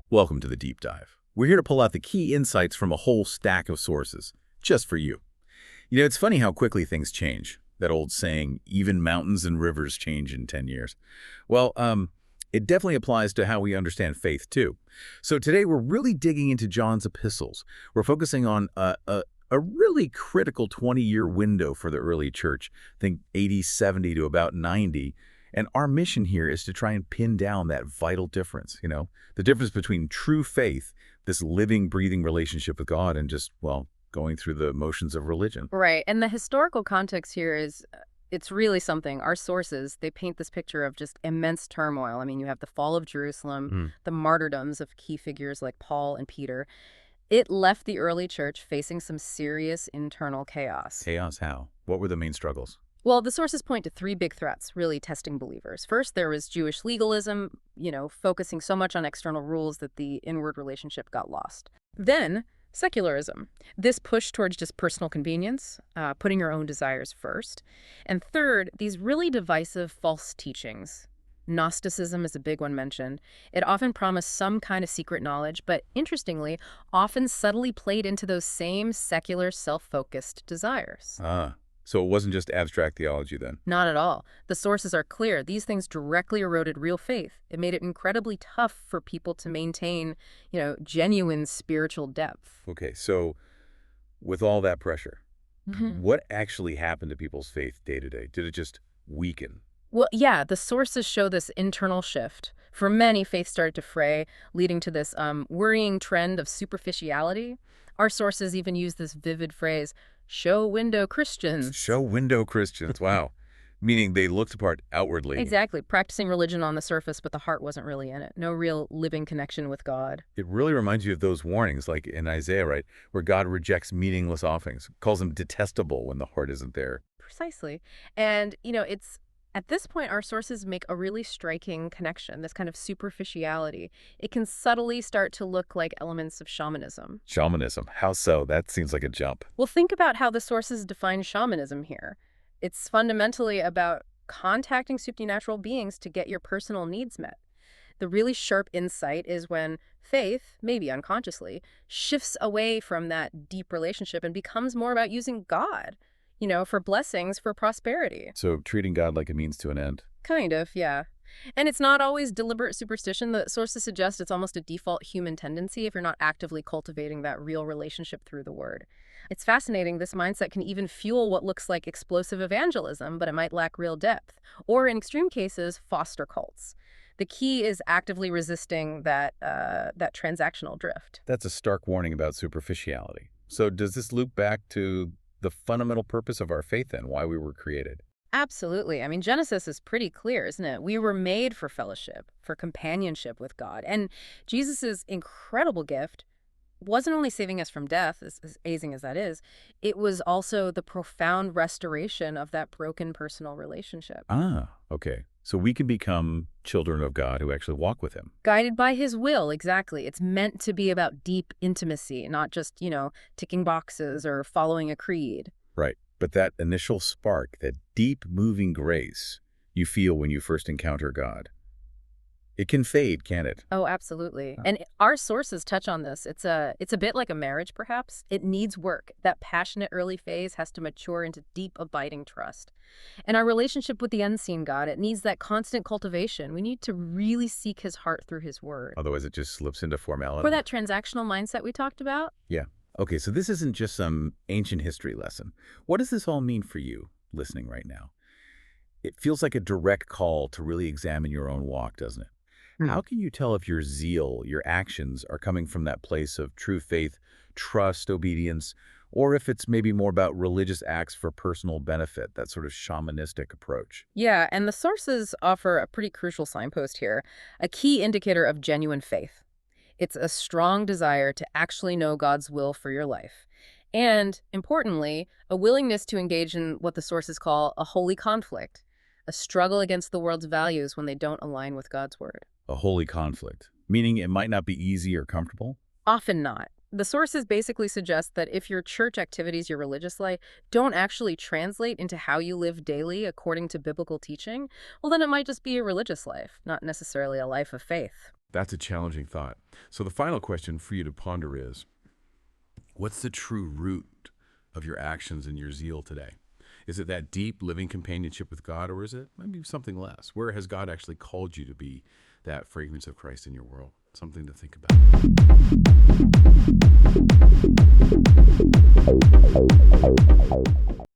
Welcome to the Deep Dive. We're here to pull out the key insights from a whole stack of sources, just for you. You know, it's funny how quickly things change. That old saying, even mountains and rivers change in 10 years. Well, it definitely applies to how we understand faith, too. So today we're really digging into John's epistles. We're focusing on a really critical 20-year window for the early church, think AD 70 to about 90. And our mission here is to try and pin down that vital difference, the difference between true faith, this living, breathing relationship with God, and just, well, going through the motions of religion. Right. And the historical context here is, it's really something. Our sources, they paint this picture of just immense turmoil. I mean, you have the fall of Jerusalem, the martyrdoms of key figures like Paul and Peter. It left the early church facing some serious internal chaos. Chaos how? What were the main struggles? Well, the sources point to three big threats really testing believers. First, there was Jewish legalism, focusing so much on external rules that the inward relationship got lost. Then, secularism. This push towards just personal convenience, putting your own desires first. And third, these really divisive false teachings. Gnosticism is a big one mentioned. It often promised some kind of secret knowledge, but interestingly, often subtly played into those same secular, self-focused desires. So it wasn't just abstract theology then? Not at all. The sources are clear. These things directly eroded real faith. It made it incredibly tough for people to maintain, genuine spiritual depth. Okay, so with all that pressure, what actually happened to people's faith day to day? Did it just weaken? Well, yeah, the sources show this internal shift. For many, faith started to fray, leading to this worrying trend of superficiality. Our sources even use this vivid phrase, show window Christians. Show window Christians, wow. Meaning they looked apart outwardly. Exactly, practicing religion on the surface, but the heart wasn't really in it. No real living connection with God. It really reminds you of those warnings, like in Isaiah, right, where God rejects meaningless offerings, calls them detestable when the heart isn't there. Precisely. And, it's at this point, our sources make a really striking connection, this kind of superficiality. It can subtly start to look like elements of shamanism. Shamanism? How so? That seems like a jump. Well, think about how the sources define shamanism here. It's fundamentally about contacting supernatural beings to get your personal needs met. The really sharp insight is when faith, maybe unconsciously, shifts away from that deep relationship and becomes more about using God, for blessings, for prosperity. So treating God like a means to an end. Kind of, yeah. And it's not always deliberate superstition. The sources suggest it's almost a default human tendency if you're not actively cultivating that real relationship through the word. It's fascinating. This mindset can even fuel what looks like explosive evangelism, but it might lack real depth. Or in extreme cases, foster cults. The key is actively resisting that transactional drift. That's a stark warning about superficiality. So does this loop back to the fundamental purpose of our faith then, why we were created? Absolutely. I mean, Genesis is pretty clear, isn't it? We were made for fellowship, for companionship with God. And Jesus' incredible gift wasn't only saving us from death, as amazing as that is, it was also the profound restoration of that broken personal relationship. Okay. So we can become children of God who actually walk with him. Guided by his will, exactly. It's meant to be about deep intimacy, not just, ticking boxes or following a creed. Right. But that initial spark, that deep moving grace you feel when you first encounter God, it can fade, can't it? Oh, absolutely. And our sources touch on this. It's a bit like a marriage, perhaps. It needs work. That passionate early phase has to mature into deep, abiding trust. And our relationship with the unseen God, it needs that constant cultivation. We need to really seek his heart through his word. Otherwise, it just slips into formality. For that transactional mindset we talked about? Yeah. Okay, so this isn't just some ancient history lesson. What does this all mean for you, listening right now? It feels like a direct call to really examine your own walk, doesn't it? How can you tell if your zeal, your actions are coming from that place of true faith, trust, obedience, or if it's maybe more about religious acts for personal benefit, that sort of shamanistic approach? Yeah, and the sources offer a pretty crucial signpost here, a key indicator of genuine faith. It's a strong desire to actually know God's will for your life. And, importantly, a willingness to engage in what the sources call a holy conflict, a struggle against the world's values when they don't align with God's word. A holy conflict, meaning it might not be easy or comfortable? Often not. The sources basically suggest that if your church activities, your religious life, don't actually translate into how you live daily according to biblical teaching, well, then it might just be a religious life, not necessarily a life of faith. That's a challenging thought. So the final question for you to ponder is, what's the true root of your actions and your zeal today? Is it that deep living companionship with God, or is it maybe something less? Where has God actually called you to be that fragrance of Christ in your world? Something to think about.